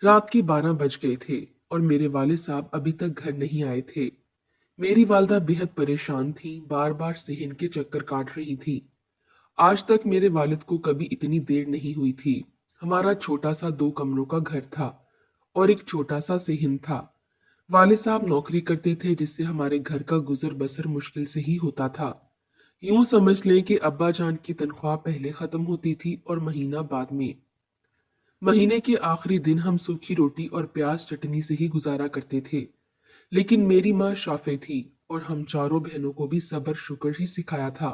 रात के 12 बज गए थे और मेरे वालिद साहब अभी तक घर नहीं आए थे। मेरी वालदा बेहद परेशान थी, बार बार सेहन के चक्कर काट रही थी। आज तक मेरे वालिद को कभी इतनी देर नहीं हुई थी। हमारा छोटा सा 2 कमरों का घर था और एक छोटा सा सेहन था। वालिद साहब नौकरी करते थे जिससे हमारे घर का गुजर बसर मुश्किल से ही होता था। यूं समझ लें कि अब्बा जान की तनख्वाह पहले खत्म होती थी और महीना बाद में। महीने के आखिरी दिन हम सूखी रोटी और प्याज चटनी से ही गुजारा करते थे। लेकिन मेरी माँ शाफे थी और हम चारों बहनों को भी सब्र शुक्र ही सिखाया था।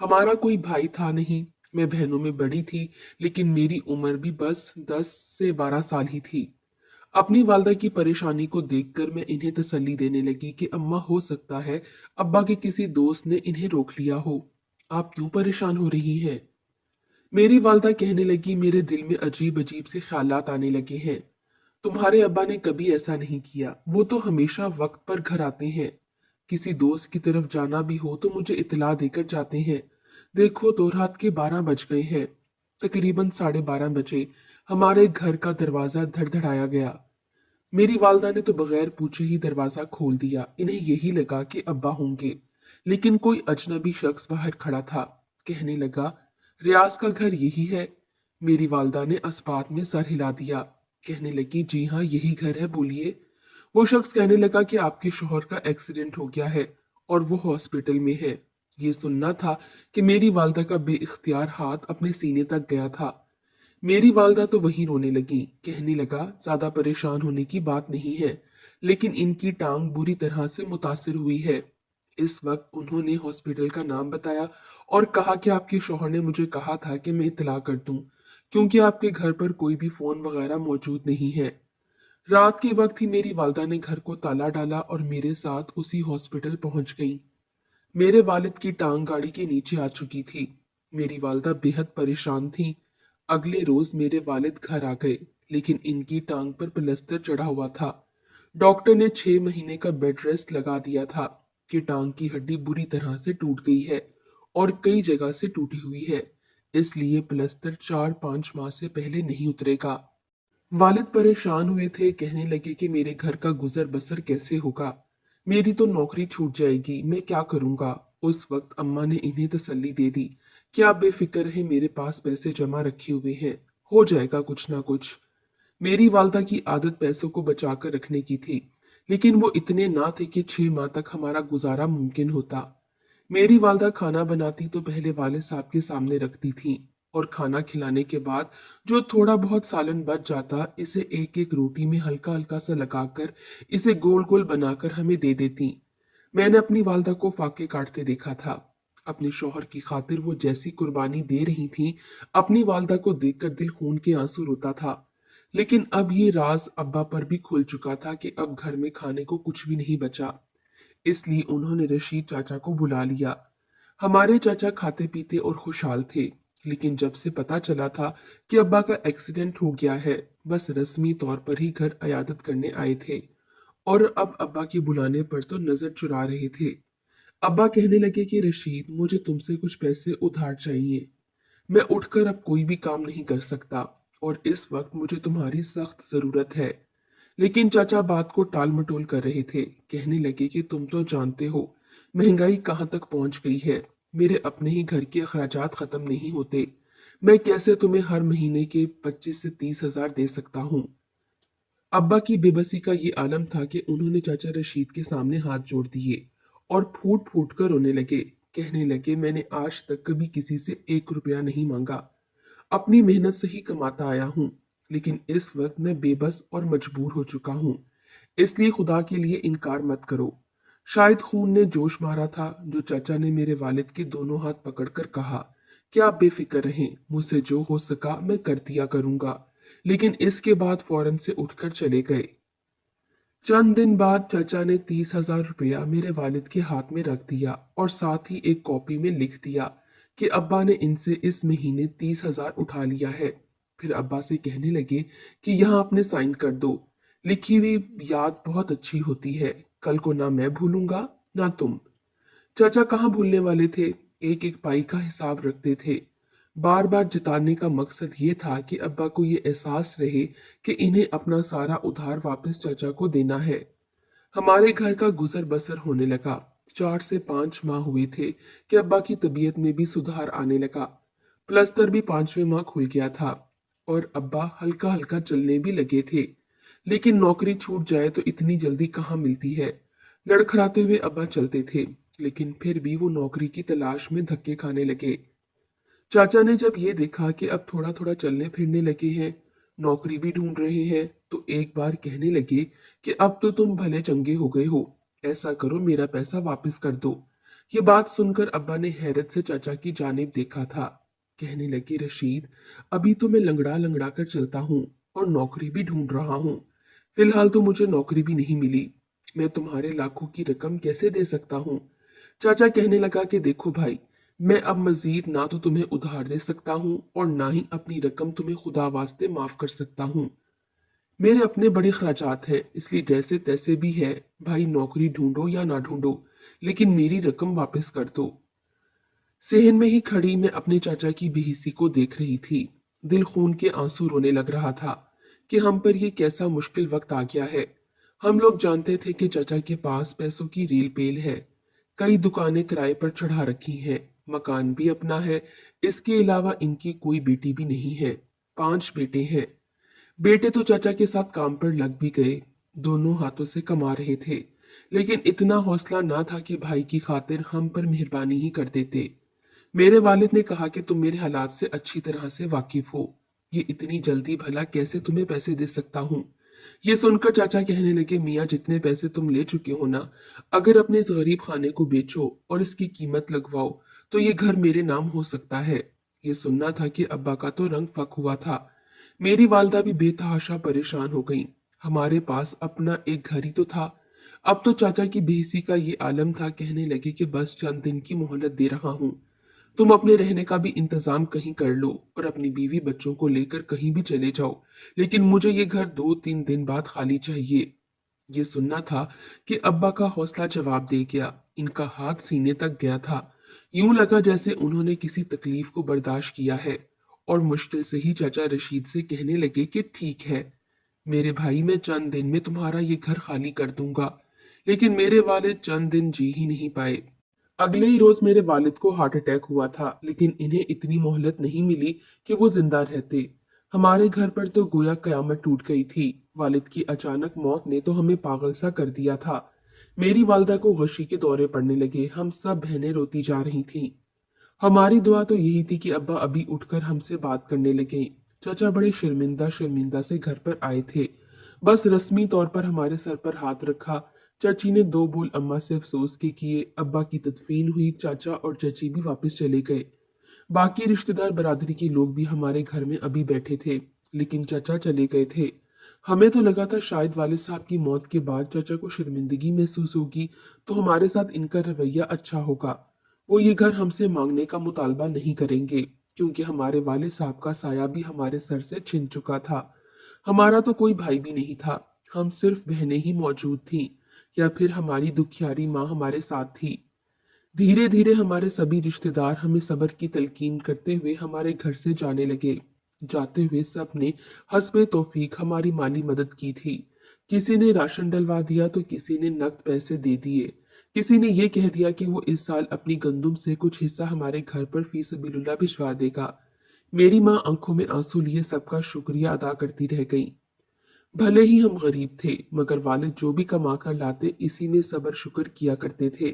हमारा कोई भाई था नहीं। मैं बहनों में बड़ी थी, लेकिन मेरी उम्र भी बस 10 से 12 साल ही थी। अपनी वालदा की परेशानी को देखकर मैं इन्हें तसल्ली देने लगी कि अम्मा, हो सकता है अब्बा के किसी दोस्त ने इन्हें रोक लिया हो। आप क्यों परेशान हो रही हैं? मेरी वालदा कहने लगी, मेरे दिल में अजीब अजीब से ख्यालात आने लगे हैं। तुम्हारे अब्बा ने कभी ऐसा नहीं किया। वो तो हमेशा वक्त पर घर आते हैं। किसी दोस्त की तरफ जाना भी हो तो मुझे इतला देकर जाते हैं। देखो तो रात के 12 बज गए हैं। तकरीबन 12:30 बजे हमारे घर का दरवाजा धड़धड़ाया गया। मेरी वालदा ने तो बगैर पूछे ही दरवाजा खोल दिया। इन्हें यही लगा कि अब्बा होंगे, लेकिन कोई अजनबी शख्स बाहर खड़ा था। कहने लगा, रियाज का घर यही है? मेरी वालदा ने अस्पात में सर हिला दिया। कहने लगी, जी हाँ, यही घर है, बोलिए। वो शख्स कहने लगा कि आपके शोहर का एक्सीडेंट हो गया है और वो हॉस्पिटल में है। ये सुनना था कि मेरी वालदा का बेइख्तियार हाथ अपने सीने तक गया था। मेरी वालदा तो वहीं रोने लगी। कहने लगा, ज्यादा परेशान होने की बात नहीं है, लेकिन इनकी टांग बुरी तरह से मुतासिर हुई है। इस वक्त उन्होंने हॉस्पिटल का नाम बताया और कहा कि आपके शौहर ने मुझे कहा था कि मैं इत्तला कर दूं, क्योंकि आपके घर पर कोई भी फोन वगैरह मौजूद नहीं है। रात के वक्त ही मेरी वालदा ने घर को ताला डाला और मेरे साथ उसी हॉस्पिटल पहुंच गई। मेरे वालिद की टांग गाड़ी के नीचे आ चुकी थी। मेरी वालदा बेहद परेशान थी। अगले रोज मेरे वालिद घर आ गए, लेकिन इनकी टांग पर प्लास्टर चढ़ा हुआ था। डॉक्टर ने 6 महीने का बेड रेस्ट लगा दिया था कि टांग की हड्डी बुरी तरह से टूट गई है और कई जगह से टूटी हुई है, इसलिए प्लास्टर 4-5 माह से पहले नहीं उतरेगा। वालिद परेशान हुए थे। कहने लगे कि मेरे घर का गुजर बसर कैसे होगा। मेरी तो नौकरी छूट जाएगी, मैं क्या करूंगा। उस वक्त अम्मा ने इन्हें तसल्ली दे दी कि आप बेफिक्र हैं, मेरे पास पैसे जमा रखे हुए हैं, हो जाएगा कुछ ना कुछ। मेरी वालदा की आदत पैसों को बचाकर रखने की थी, लेकिन वो इतने ना थे कि 6 माह तक हमारा गुजारा मुमकिन होता। मेरी वालदा खाना बनाती तो पहले वाले साहब के सामने रखती थी और खाना खिलाने के बाद जो थोड़ा बहुत सालन बच जाता, इसे एक एक रोटी में हल्का हल्का सा लगाकर इसे गोल गोल बनाकर हमें दे देती। मैंने अपनी वालदा को फाके काटते देखा था। अपने शौहर की खातिर वो जैसी कुर्बानी दे रही थी, अपनी वालदा को देखकर दिल खून के आंसू रोता था। लेकिन अब ये राज अब्बा पर भी खुल चुका था कि अब घर में खाने को कुछ भी नहीं बचा। इसलिए उन्होंने रशीद चाचा को बुला लिया। हमारे चाचा खाते पीते और खुशहाल थे, लेकिन जब से पता चला था कि अब्बा का एक्सीडेंट हो गया है, बस रस्मी तौर पर ही घर अयादत करने आए थे और अब अब्बा के बुलाने पर तो नजर चुरा रहे थे। अब्बा कहने लगे कि रशीद, मुझे तुमसे कुछ पैसे उधार चाहिए। मैं उठकर अब कोई भी काम नहीं कर सकता और इस वक्त मुझे तुम्हारी सख्त जरूरत है। लेकिन चाचा बात को टाल मटोल कर रहे थे। कहने लगे कि तुम तो जानते हो महंगाई कहाँ तक पहुंच गई है। मेरे अपने ही घर के अखराजात खत्म नहीं होते। मैं कैसे तुम्हें हर महीने के 25 से 30 हजार दे सकता हूँ। अब्बा की बेबसी का ये आलम था कि उन्होंने चाचा रशीद के सामने हाथ जोड़ दिए और फूट फूट कर रोने लगे। कहने लगे, मैंने आज तक कभी किसी से 1 रुपया नहीं मांगा। अपनी मेहनत से ही कमाता आया हूँ, लेकिन इस वक्त मैं बेबस और मजबूर हो चुका हूँ। इसलिए खुदा के लिए इनकार मत करो। शायद खून ने जोश मारा था जो चाचा ने मेरे वालिद के दोनों हाथ पकड़कर कहा कि आप बेफिक्र रहें, मुझसे जो हो सका मैं कर दिया करूंगा। लेकिन इसके बाद फौरन से उठकर चले गए। चंद दिन बाद चाचा ने 30 हजार रुपया मेरे वालिद के हाथ में रख दिया और साथ ही एक कॉपी में लिख दिया कि अब्बा ने इनसे इस महीने 30 हजार उठा लिया है। फिर अब्बा से कहने लगे कि यहाँ अपने साइन कर दो। लिखी हुई याद बहुत अच्छी होती है, कल को ना मैं भूलूंगा ना तुम। चाचा कहाँ भूलने वाले थे, एक एक पाई का हिसाब रखते थे। बार बार जताने का मकसद ये था कि अब्बा को ये एहसास रहे कि इन्हें अपना सारा उधार वापस चाचा को देना है। हमारे घर का गुजर बसर होने लगा। 4 से 5 माह हुए थे कि अब्बा की तबीयत में भी सुधार आने लगा। प्लस्तर भी 5वें माह खुल गया था और अब्बा हल्का हल्का चलने भी लगे थे। लेकिन नौकरी छूट जाए तो इतनी जल्दी कहाँ मिलती है। लड़खड़ाते हुए अब्बा चलते थे, लेकिन फिर भी वो नौकरी की तलाश में धक्के खाने लगे। चाचा ने जब ये देखा कि अब थोड़ा थोड़ा चलने फिरने लगे हैं, नौकरी भी ढूंढ रहे हैं, तो एक बार कहने लगे कि अब तो तुम भले चंगे हो गए हो, ऐसा करो मेरा पैसा वापस कर दो। ये बात सुनकर अब्बा ने हैरत से चाचा की जानिब देखा था। कहने लगे, रशीद, अभी तो मैं लंगड़ा लंगड़ा कर चलता हूँ और नौकरी भी ढूंढ रहा हूँ। फिलहाल तो मुझे नौकरी भी नहीं मिली। मैं तुम्हारे लाखों की रकम कैसे दे सकता हूँ। चाचा कहने लगा कि देखो भाई, मैं अब मजीद ना तो तुम्हें उधार दे सकता हूँ और ना ही अपनी रकम तुम्हें खुदा वास्ते माफ कर सकता हूँ। मेरे अपने बड़े खर्चात हैं, इसलिए जैसे तैसे भी है भाई, नौकरी ढूंढो या ना ढूंढो, लेकिन मेरी रकम वापस कर दो। सेहन में ही खड़ी मैं अपने चाचा की बेहिसी को देख रही थी। दिल खून के आंसू रोने लग रहा था कि हम पर ये कैसा मुश्किल वक्त आ गया है। हम लोग जानते थे कि चाचा के पास पैसों की रेल पेल है। कई दुकानें किराए पर चढ़ा रखी हैं, मकान भी अपना है। इसके अलावा इनकी कोई बेटी भी नहीं है। 5 बेटे हैं। बेटे तो चाचा के साथ काम पर लग भी गए, दोनों हाथों से कमा रहे थे। लेकिन इतना हौसला ना था कि भाई की खातिर हम पर मेहरबानी ही कर देते। मेरे वालिद ने कहा कि तुम मेरे हालात से अच्छी तरह से वाकिफ हो, ये इतनी जल्दी भला कैसे तुम्हें पैसे दे सकता हूँ। ये सुनकर चाचा कहने लगे, मियाँ जितने पैसे तुम ले चुके हो ना, अगर अपने इस गरीब खाने को बेचो और इसकी कीमत लगवाओ तो ये घर मेरे नाम हो सकता है। ये सुनना था कि अब्बा का तो रंग फक हुआ था। मेरी वालदा भी बेतहाशा परेशान हो गई। हमारे पास अपना एक घर ही तो था। अब तो चाचा की बेहसी का ये आलम था, कहने लगे कि बस चंद दिन की मोहलत दे रहा हूँ, तुम अपने रहने का भी इंतजाम कहीं कर लो और अपनी बीवी बच्चों को लेकर कहीं भी चले जाओ, लेकिन मुझे ये घर 2-3 दिन बाद खाली चाहिए। ये सुनना था कि अब्बा का हौसला जवाब दे गया। इनका हाथ सीने तक गया था। यूं लगा जैसे उन्होंने किसी तकलीफ को बर्दाश्त किया है। और मुश्किल से ही चाचा रशीद से कहने लगे कि ठीक है मेरे भाई, मैं चंद दिन में तुम्हारा ये घर खाली कर दूंगा। लेकिन मेरे वालिद चंद दिन जी ही नहीं पाए। अगले ही रोज मेरे वालिद को हार्ट अटैक हुआ था, लेकिन इन्हें इतनी मोहलत नहीं मिली कि वो जिंदा रहते। हमारे घर पर तो गोया कयामत टूट गई थी। वालिद की अचानक मौत ने तो हमें पागल सा कर दिया था। मेरी वालदा को गशी के दौरे पड़ने लगे। हम सब बहनें रोती जा रही थीं। हमारी दुआ तो यही थी कि अब्बा अभी उठकर हमसे बात करने लगे। चाचा बड़े शर्मिंदा शर्मिंदा से घर पर आए थे। बस रस्मी तौर पर हमारे सर पर हाथ रखा। चाची ने 2 बोल अम्मा से अफसोस के किए। अब्बा की तदफीन हुई। चाचा और चाची भी वापस चले गए। बाकी रिश्तेदार बरादरी के लोग भी हमारे घर में अभी बैठे थे, लेकिन चाचा चले गए थे। हमें तो लगा था शायद वालिद साहब की मौत के बाद चाचा को शर्मिंदगी महसूस होगी, तो हमारे साथ इनका रवैया अच्छा होगा। वो ये घर हमसे मांगने का मुतालबा नहीं करेंगे, क्योंकि हमारे वालिद साहब का साया भी हमारे सर से छिन चुका था। हमारा तो कोई भाई भी नहीं था। हम सिर्फ बहनें ही मौजूद थीं, या फिर हमारी दुखियारी माँ हमारे साथ थी। धीरे धीरे हमारे सभी रिश्तेदार हमें सब्र की तलकीन करते हुए हमारे घर से जाने लगे। जाते हुए सब ने हस्बे तौफीक हमारी माली मदद की थी। किसी ने राशन डलवा दिया तो किसी ने नकद पैसे दे दिए। किसी ने ये कह दिया कि वो इस साल अपनी गंदुम से कुछ हिस्सा हमारे घर पर फी सबीलुल्लाह भिजवा देगा। मेरी माँ आंखों में आंसू लिए सबका शुक्रिया अदा करती रह गई। भले ही हम गरीब थे, मगर वालिद जो भी कमा कर लाते इसी में सब्र शुक्र किया करते थे।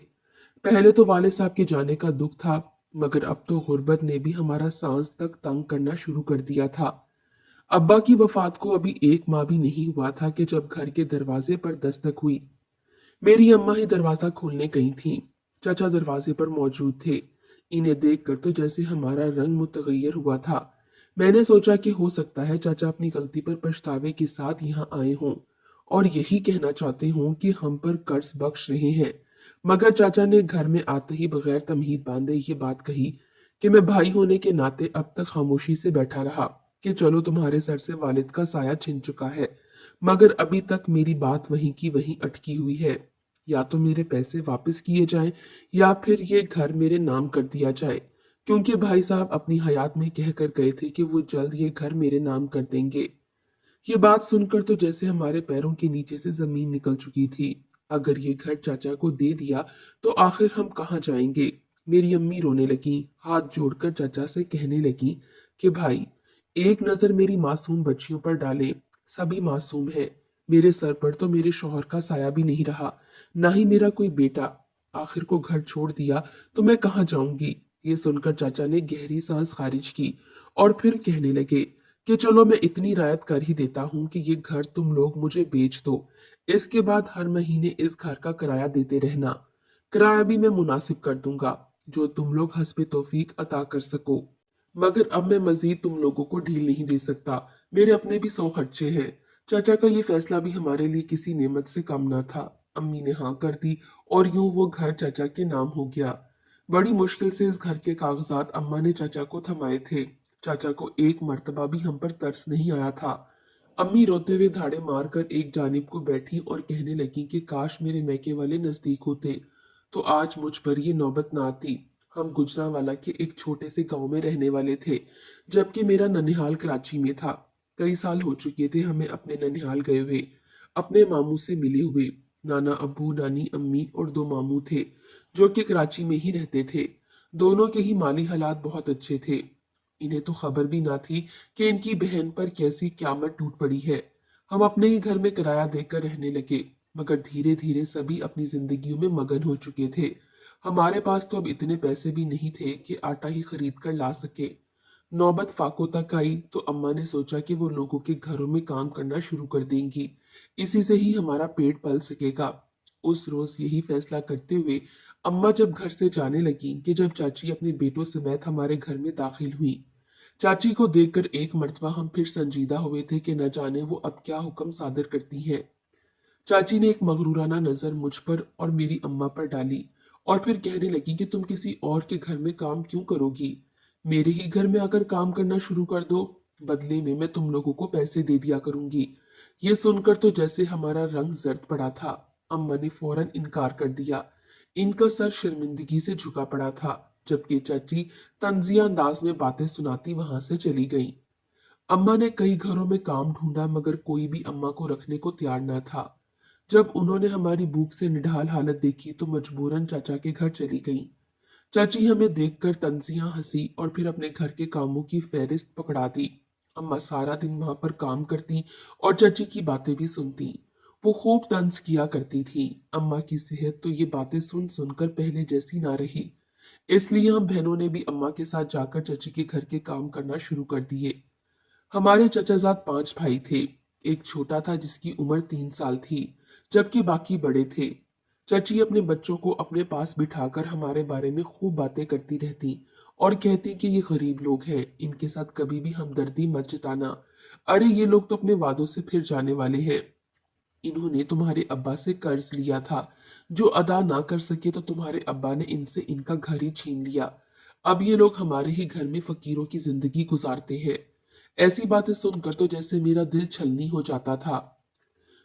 पहले तो वालिद साहब के जाने का दुख था, मगर अब तो गुर्बत ने भी हमारा सांस तक तंग करना शुरू कर दिया था। अब्बा की वफात को अभी 1 माह भी नहीं हुआ था कि जब घर के दरवाजे पर दस्तक हुई। मेरी अम्मा ही दरवाजा खोलने गई थीं। चाचा दरवाजे पर मौजूद थे। इन्हें देखकर तो जैसे हमारा रंग मुतगैयर हुआ था। मैंने सोचा कि हो सकता है चाचा अपनी गलती पर पछतावे के साथ यहाँ आए हों और यही कहना चाहते हों कि हम पर कर्ज बख्श रहे हैं। मगर चाचा ने घर में आते ही बगैर तमहीद बांधे ये बात कही कि मैं भाई होने के नाते अब तक खामोशी से बैठा रहा कि चलो तुम्हारे सर से वालिद का साया छिन चुका है, मगर अभी तक मेरी बात वहीं की वहीं अटकी हुई है। या तो मेरे पैसे वापस किए जाएं या फिर ये घर मेरे नाम कर दिया जाए। क्योंकि भाई साहब अपनी हयात में कह कर गए थे कि वो जल्द ये घर मेरे नाम कर देंगे। ये बात सुनकर तो जैसे हमारे पैरों के नीचे से जमीन निकल चुकी थी। अगर ये घर चाचा को दे दिया तो आखिर हम कहाँ जाएंगे। मेरी अम्मी रोने लगी, हाथ जोड़कर चाचा से कहने लगी कि भाई, एक नजर मेरी मासूम बच्चियों पर डालें। सभी मासूम है। मेरे सर पर तो मेरे शौहर का साया भी नहीं रहा, ना ही मेरा कोई बेटा। आखिर को घर छोड़ दिया तो मैं कहाँ जाऊंगी। ये सुनकर चाचा ने गहरी सांस खारिज की और फिर कहने लगे कि चलो मैं इतनी रायत कर ही देता हूँ कि ये घर तुम लोग मुझे बेच दो। इसके बाद हर महीने इस घर का किराया देते रहना। किराया भी मैं मुनासिब कर दूंगा, जो तुम लोग हस्बे तौफीक अता कर सको। मगर अब मैं मजीद तुम लोगों को ढील नहीं दे सकता। मेरे अपने भी 100 खर्चे हैं। चाचा का ये फैसला भी हमारे लिए किसी नेमत से कम ना था। अम्मी ने हाँ कर दी और यूं वो घर चाचा के नाम हो गया। बड़ी मुश्किल से इस घर के कागजात अम्मा ने चाचा को थमाए थे। चाचा को एक मर्तबा भी हम पर तरस नहीं आया था। अम्मी रोते हुए धाड़े मारकर एक जानिब को बैठी और कहने लगी कि काश मेरे मैके वाले नजदीक होते तो आज मुझ पर ये नौबत ना आती। हम गुजरांवाला के एक छोटे से गांव में रहने वाले थे, जबकि मेरा ननिहाल कराची में था। कई साल हो चुके थे हमें अपने ननिहाल गए हुए, अपने मामू से मिले हुए। नाना अब्बू, नानी अम्मी और 2 मामू थे, जो कि कराची में ही रहते थे। दोनों के ही माली हालात बहुत अच्छे थे। इन्हें तो खबर भी ना थी कि इनकी बहन पर कैसी क्यामत टूट पड़ी है। हम अपने ही घर में किराया देकर रहने लगे, मगर धीरे धीरे सभी अपनी जिंदगियों में मगन हो चुके थे। हमारे पास तो अब इतने पैसे भी नहीं थे कि आटा ही खरीद कर ला सके। नौबत फाको तक आई तो अम्मा ने सोचा कि वो लोगों के घरों में काम करना शुरू कर देंगी। इसी से ही हमारा पेट पल सकेगा। उस रोज यही फैसला करते हुए अम्मा जब घर से जाने लगी कि जब चाची अपने बेटों समेत हमारे घर में दाखिल हुई। चाची को देखकर एक मर्तबा हम फिर संजीदा हुए थे कि न जाने वो अब क्या हुक्म सादर करती हैं। चाची ने एक मगरूराना नजर मुझ पर और मेरी अम्मा पर डाली और फिर कहने लगी कि तुम किसी और के घर में काम क्यों करोगी। मेरे ही घर में आकर काम करना शुरू कर दो। बदले में मैं तुम लोगों को पैसे दे दिया करूंगी। ये सुनकर तो जैसे हमारा रंग जर्द पड़ा था। अम्मा ने फौरन इनकार कर दिया। इनका सर शर्मिंदगी से झुका पड़ा था, जबकि चाची तंजिया अंदाज में बातें सुनाती वहां से चली गई। अम्मा ने कई घरों में काम ढूंढा, मगर कोई भी अम्मा को रखने को तैयार न था। जब उन्होंने हमारी भूख से निढाल हालत देखी तो मजबूरन चाचा के घर चली गईं। चाची हमें देखकर तंजिया हंसी और फिर अपने घर के कामों की फहरिस्त पकड़ा दी। अम्मा सारा दिन वहां पर काम करती और चाची की बातें भी सुनती। वो खूब तंज किया करती थी। अम्मा की सेहत तो ये बातें सुन सुनकर पहले जैसी ना रही। इसलिए हम बहनों ने भी अम्मा के साथ जाकर चाची के घर के काम करना शुरू कर दिए। हमारे चचाजाद 5 भाई थे। एक छोटा था जिसकी उम्र 3 साल थी, जबकि बाकी बड़े थे। चाची अपने बच्चों को अपने पास बिठाकर हमारे बारे में खूब बातें करती रहती और कहती कि ये गरीब लोग हैं, इनके साथ कभी भी हमदर्दी मत जताना। अरे ये लोग तो अपने वादों से फिर जाने वाले हैं। इन्होंने तुम्हारे अब्बा से कर्ज लिया था, जो अदा ना कर सके तो तुम्हारे अब्बा ने इनसे इनका घर ही छीन लिया। अब ये लोग हमारे ही घर में फकीरों की जिंदगी गुजारते हैं। ऐसी बातें सुनकर तो जैसे मेरा दिल छलनी हो जाता था।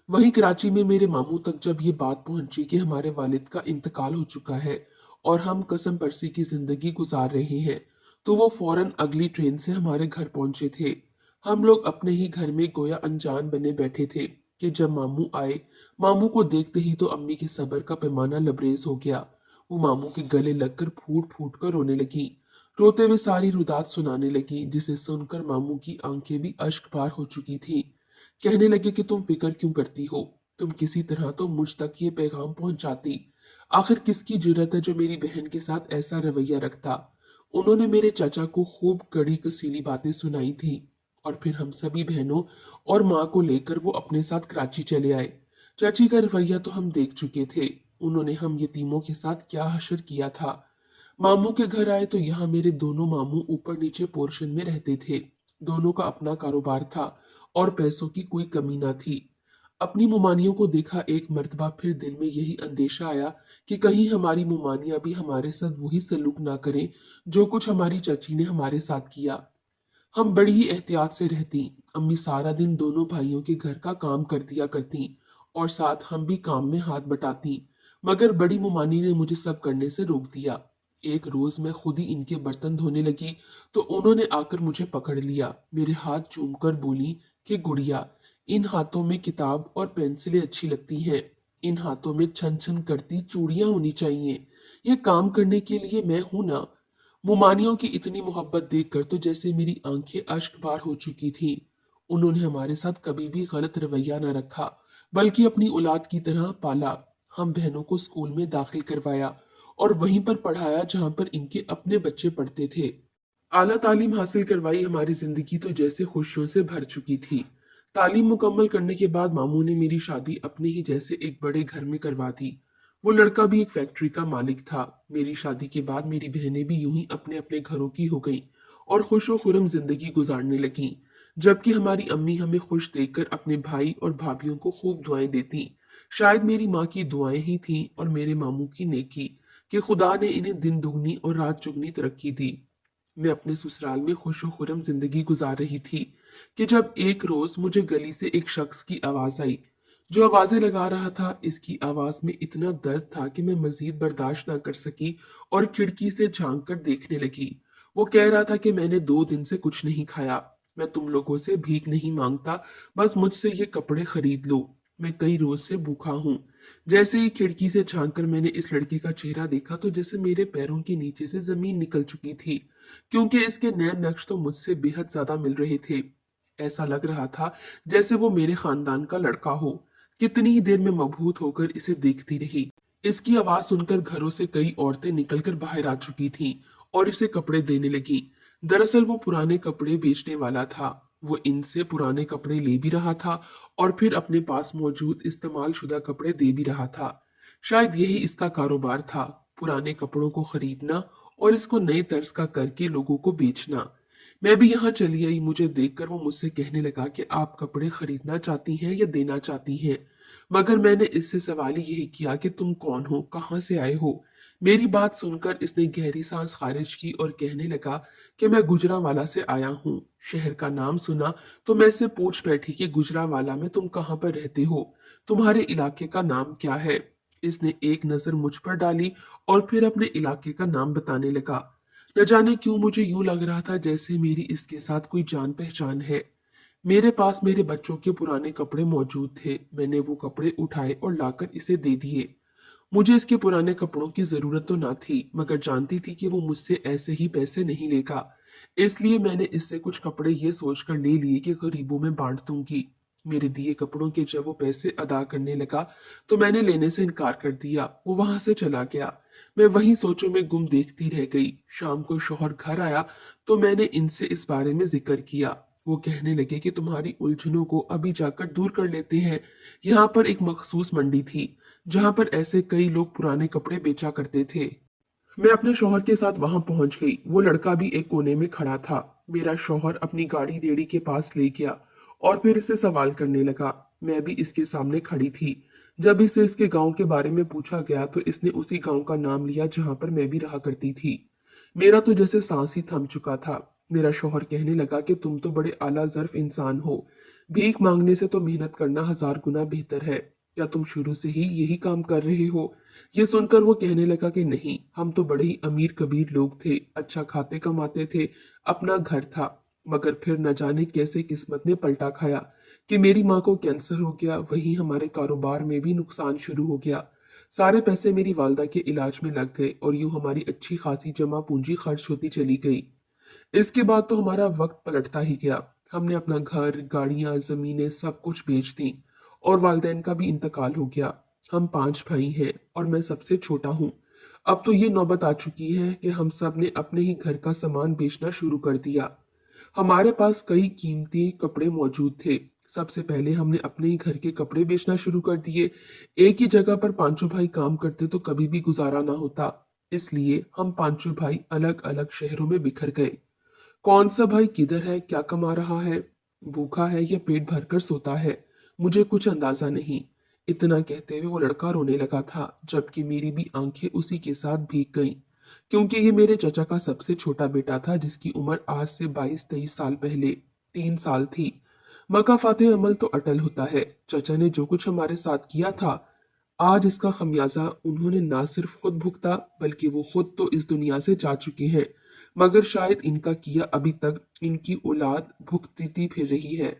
वहीं कराची में मेरे मामू तक जब ये बात पहुंची कि हमारे वालिद का इंतकाल हो चुका है और हम कसम परसी की जिंदगी गुजार रहे हैं, तो वो फौरन अगली ट्रेन से हमारे घर पहुंचे थे। हम लोग अपने ही घर में गोया अनजान बने बैठे थे कि जब मामू आए। मामू को देखते ही तो अम्मी के सब्र का पैमाना लबरेज हो गया। वो मामू के गले लगकर फूट फूट कर रोने लगी। रोते हुए सारी रुदात सुनाने लगी, जिसे सुनकर मामू की आंखें भी अश्क पार हो चुकी थी। कहने लगे कि तुम फिक्र क्यों करती हो, तुम किसी तरह तो मुझ तक ये पैगाम पहुंचाती। आखिर किसकी जुर्रत है जो मेरी बहन के साथ ऐसा रवैया रखता। उन्होंने मेरे चाचा को खूब कड़ी कसीली बातें सुनाई थी और फिर हम सभी बहनों और माँ को लेकर वो अपने साथ कराची चले आए। चाची का रवैया तो हम देख चुके थे। उन्होंने हम यतीमों के साथ क्या हशर किया था। मामू के घर आए तो यहाँ मेरे दोनों मामू ऊपर नीचे पोर्शन में रहते थे। दोनों का अपना कारोबार था और पैसों की कोई कमी ना थी। अपनी मुमानियों को देखा एक मर्तबा, फिर दिल में यही अंदेशा आया कि कहीं हमारी मुमानियां भी हमारे साथ वही सलूक ना करें जो कुछ हमारी चाची ने हमारे साथ किया। हम बड़ी ही एहतियात से रहती। अम्मी सारा दिन दोनों भाइयों के घर का काम कर दिया करती और साथ हम भी काम में हाथ बटाती, मगर बड़ी मुमानी ने मुझे सब करने से रोक दिया। एक रोज मैं खुद ही इनके बर्तन धोने लगी तो उन्होंने आकर मुझे पकड़ लिया, मेरे हाथ चूमकर बोली कि गुड़िया, इन हाथों में किताब और पेंसिलें अच्छी लगती हैं, इन हाथों में छन छन करती चूड़ियां होनी चाहिए, ये काम करने के लिए मैं हूं ना। मुमानियों की इतनी मोहब्बत देखकर तो जैसे मेरी आंखें अश्कबार हो चुकी थीं। उन्होंने हमारे साथ कभी भी गलत रवैया न रखा, बल्कि अपनी औलाद की तरह पाला। हम बहनों को स्कूल में दाखिल करवाया और वहीं पर पढ़ाया जहां पर इनके अपने बच्चे पढ़ते थे। आला तालीम हासिल करवाई, हमारी जिंदगी तो जैसे खुशियों से भर चुकी थी। तालीम मुकम्मल करने के बाद मामू ने मेरी शादी अपने ही जैसे एक बड़े घर में करवा दी। वो लड़का भी एक फैक्ट्री का मालिक था। मेरी शादी के बाद मेरी बहनें भी यूं ही अपने अपने घरों की हो गईं और खुशो खुरम जिंदगी गुजारने लगीं, जबकि हमारी अम्मी हमें खुश देखकर अपने भाई और भाभीयों को खूब दुआएं देती। शायद मेरी माँ की दुआएं ही थीं और मेरे मामू की नेकी कि खुदा ने इन्हें दिन दुगनी और रात चुगनी तरक्की दी। मैं अपने ससुराल में खुशो खुरम जिंदगी गुजार रही थी कि जब एक रोज मुझे गली से एक शख्स की आवाज आई जो आवाजें लगा रहा था। इसकी आवाज में इतना दर्द था कि मैं मजीद बर्दाश्त ना कर सकी और खिड़की से झांक कर देखने लगी। वो कह रहा था कि मैंने 2 दिन से कुछ नहीं खाया, मैं तुम लोगों से भीख नहीं मांगता, बस मुझसे ये कपड़े खरीद लो, मैं कई रोज से भूखा हूँ। जैसे ही खिड़की से झांक कर मैंने इस लड़के का चेहरा देखा तो जैसे मेरे पैरों के नीचे से जमीन निकल चुकी थी, क्योंकि इसके नैन नक्श तो मुझसे बेहद ज्यादा मिल रहे थे। ऐसा लग रहा था जैसे वो मेरे खानदान का लड़का हो। कितनी ही देर में मबहूत होकर इसे देखती रही। इसकी आवाज सुनकर घरों से कई औरतें निकलकर बाहर आ चुकी थीं और इसे कपड़े देने लगी। दरअसल वो पुराने कपड़े बेचने वाला था। वो इनसे पुराने कपड़े ले भी रहा था और फिर अपने पास मौजूद इस्तेमाल शुदा कपड़े दे भी रहा था। शायद यही इसका कारोबार था, पुराने कपड़ों को खरीदना और इसको नए तर्ज का करके लोगों को बेचना। मैं भी यहाँ चली आई। मुझे देखकर वो मुझसे कहने लगा कि आप कपड़े खरीदना चाहती हैं या देना चाहती हैं। मगर मैंने इससे सवाल ही यही किया कि तुम कौन हो, कहाँ से आए हो। मेरी बात सुनकर इसने गहरी सांस खारिज की और कहने लगा कि मैं गुजरांवाला से आया हूँ। शहर का नाम सुना तो मैं इससे पूछ बैठी कि गुजरांवाला में तुम कहाँ पर रहते हो, तुम्हारे इलाके का नाम क्या है। इसने एक नजर मुझ पर डाली और फिर अपने इलाके का नाम बताने लगा। न जाने क्यों मुझे यूं लग रहा था जैसे मेरी इसके साथ कोई जान पहचान है। मेरे पास मेरे बच्चों के पुराने कपड़े मौजूद थे। मैंने वो कपड़े उठाए और लाकर इसे दे दिए। मुझे इसके पुराने कपड़ों की जरूरत तो ना थी, मगर जानती थी कि वो मुझसे ऐसे ही पैसे नहीं लेगा। इसलिए मैंने इससे कुछ कपड़े ये सोचकर ले लिए कि गरीबों में बांट दूंगी। मेरे दिए कपड़ों के जब वो पैसे अदा करने लगा तो मैंने लेने से इनकार कर दिया। वो वहां से चला गया। मैं वहीं सोचों में गुम देखती रह गई। शाम को शौहर घर आया तो मैंने इनसे इस बारे में जिक्र किया। वो कहने लगे कि तुम्हारी उलझनों को अभी जाकर दूर कर लेते हैं। यहाँ पर एक मखसूस मंडी थी जहां पर ऐसे कई लोग पुराने कपड़े बेचा करते थे। मैं अपने शौहर के साथ वहां पहुंच गई। वो लड़का भी एक कोने में खड़ा था। मेरा शौहर अपनी गाड़ी रेड़ी के पास ले गया और फिर इसे सवाल करने लगा। मैं भी इसके सामने खड़ी थी। जब इसे इसके गांव के बारे में पूछा गया तो इसने उसी गांव का नाम लिया जहां पर मैं भी रहा करती थी। मेरा तो जैसे सांस ही थम चुका था। मेरा शौहर कहने लगा कि तुम तो बड़े आला ज़र्फ इंसान हो। भीख मांगने से तो मेहनत करना 1000 गुना बेहतर है। क्या तुम शुरू से ही यही काम कर रहे हो? ये सुनकर वो कहने लगा कि नहीं, हम तो बड़े ही अमीर कबीर लोग थे, अच्छा खाते कमाते थे, अपना घर था। मगर फिर न जाने कैसे किस्मत ने पलटा खाया कि मेरी माँ को कैंसर हो गया। वहीं हमारे कारोबार में भी नुकसान शुरू हो गया। सारे पैसे मेरी वालदा के इलाज में लग गए और यूं हमारी अच्छी खासी जमा पूंजी खर्च होती चली गई। इसके बाद तो हमारा वक्त पलटता ही गया। हमने अपना घर, गाड़ियां, जमीनें सब कुछ बेच दी और वालिदैन का भी इंतकाल हो गया। हम 5 भाई हैं और मैं सबसे छोटा हूँ। अब तो ये नौबत आ चुकी है कि हम सब ने अपने ही घर का सामान बेचना शुरू कर दिया। हमारे पास कई कीमती कपड़े मौजूद थे। सबसे पहले हमने अपने ही घर के कपड़े बेचना शुरू कर दिए। एक ही जगह पर पांचों भाई काम करते तो कभी भी गुजारा ना होता। इसलिए हम पांचों भाई अलग अलग शहरों में बिखर गए। कौन सा भाई किधर है, क्या कमा रहा है, भूखा है या पेट भरकर सोता है, मुझे कुछ अंदाजा नहीं। इतना कहते हुए वो लड़का रोने लगा था, जबकि मेरी भी आंखें उसी के साथ भीग गईं, क्योंकि ये मेरे चचा का सबसे छोटा बेटा था जिसकी उम्र आज से 22-23 साल पहले 3 साल थी। मका फाते अमल तो अटल होता है। चचा ने जो कुछ हमारे साथ किया था آج اس کا خمیازہ انہوں نے نہ صرف خود بھگتا بلکہ وہ خود تو اس دنیا سے جا چکے ہیں، مگر شاید ان کا کیا ابھی تک ان کی اولاد بھگتتی پھر رہی ہے۔